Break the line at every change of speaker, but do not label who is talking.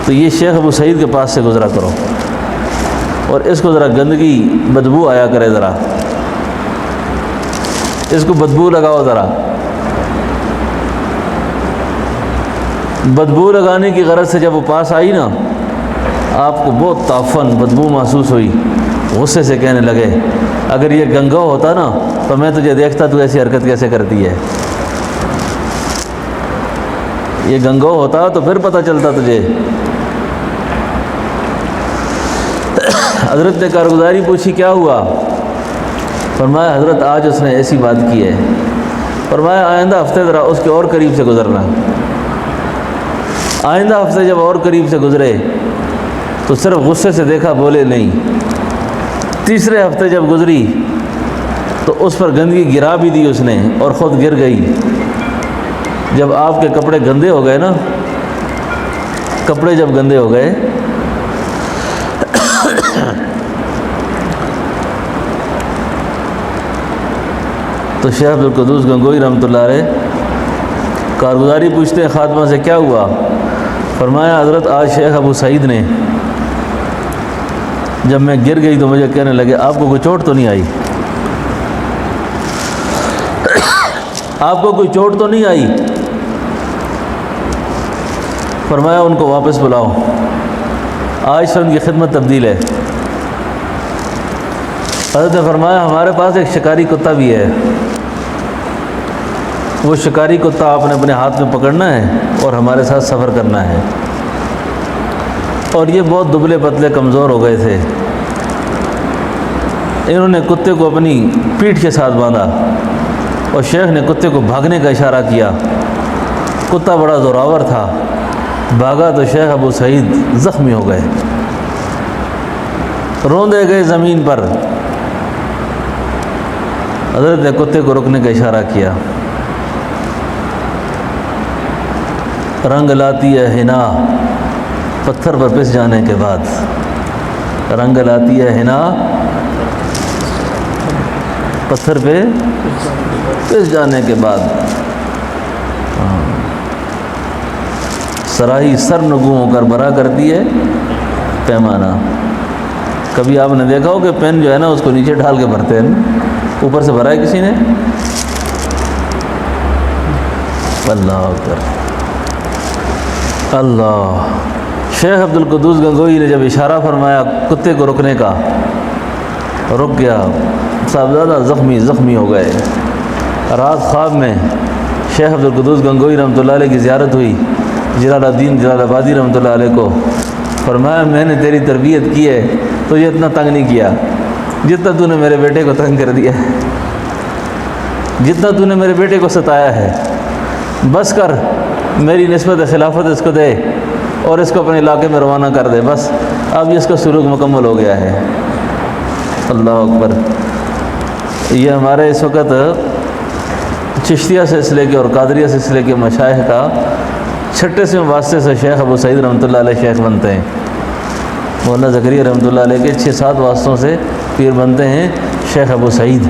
تو یہ شیخ ابو سعید کے پاس سے گزرا کرو اور اس کو ذرا گندگی بدبو آیا کرے، ذرا اس کو بدبو لگاؤ، ذرا بدبو لگانے کی غرض سے جب وہ پاس آئی نا، آپ کو بہت تعفن بدبو محسوس ہوئی، غصے سے کہنے لگے اگر یہ گنگو ہوتا نا تو میں تجھے دیکھتا تو ایسی حرکت کیسے کرتی ہے، یہ گنگو ہوتا تو پھر پتہ چلتا تجھے۔ حضرت نے کارگزاری پوچھی کیا ہوا؟ فرمایا حضرت آج اس نے ایسی بات کی ہے۔ فرمایا آئندہ ہفتے ذرا اس کے اور قریب سے گزرنا۔ آئندہ ہفتے جب اور قریب سے گزرے تو صرف غصے سے دیکھا، بولے نہیں۔ تیسرے ہفتے جب گزری تو اس پر گندگی گرا بھی دی اس نے اور خود گر گئی۔ جب آپ کے کپڑے گندے ہو گئے نا، کپڑے جب گندے ہو گئے تو شیخ عبدالقدوس گنگوئی رحمۃ اللہ علیہ کارگزاری پوچھتے ہیں خاتمہ سے کیا ہوا؟ فرمایا حضرت آج شیخ ابو سعید نے جب میں گر گئی تو مجھے کہنے لگے آپ کو کوئی چوٹ تو نہیں آئی؟ آپ کو کوئی چوٹ تو نہیں آئی؟ فرمایا ان کو واپس بلاؤ، آج سے ان کی خدمت تبدیل ہے۔ حضرت نے فرمایا ہمارے پاس ایک شکاری کتا بھی ہے، وہ شکاری کتا آپ نے اپنے ہاتھ میں پکڑنا ہے اور ہمارے ساتھ سفر کرنا ہے۔ اور یہ بہت دبلے پتلے کمزور ہو گئے تھے، انہوں نے کتے کو اپنی پیٹھ کے ساتھ باندھا اور شیخ نے کتے کو بھاگنے کا اشارہ کیا۔ کتا بڑا زوراور تھا، بھاگا تو شیخ ابو سعید زخمی ہو گئے، روندے گئے زمین پر۔ حضرت نے کتے کو رکنے کا اشارہ کیا۔ رنگ لاتی ہے حنا پتھر پر پس جانے کے بعد، رنگ لاتی ہے حنا پتھر پہ پس جانے کے بعد، سراہی سر نگوں ہو کر برا کرتی ہے پیمانہ۔ کبھی آپ نے دیکھا ہو کہ پین جو ہے نا اس کو نیچے ڈال کے بھرتے ہیں، اوپر سے بھرا ہے کسی نے؟ اللہ اکبر اللہ۔ شیخ عبدالقدوس گنگوئی نے جب اشارہ فرمایا کتے کو رکنے کا، رک گیا، صاحبزادہ زخمی ہو گئے۔ رات خواب میں شیخ عبدالقدوس گنگوئی رحمۃ اللہ علیہ کی زیارت ہوئی، جلال الدین جلال آبادی رحمۃ اللہ علیہ کو۔ فرمایا میں نے تیری تربیت کی ہے تو یہ اتنا تنگ نہیں کیا جتنا تو نے میرے بیٹے کو تنگ کر دیا ہے، جتنا تو نے میرے بیٹے کو ستایا ہے، بس کر، میری نسبت خلافت اس کو دے اور اس کو اپنے علاقے میں روانہ کر دے، بس اب اس کا سلوک مکمل ہو گیا ہے۔ اللہ اکبر۔ یہ ہمارے اس وقت چشتیہ سلسلے کے اور قادریہ سلسلے کے مشائخ کا 6 واسطے سے شیخ ابو سعید رحمۃ اللہ علیہ شیخ بنتے ہیں۔ مولانا زکریا رحمۃ اللہ علیہ کے 6-7 واسطوں سے پیر بنتے ہیں شیخ ابو سعید۔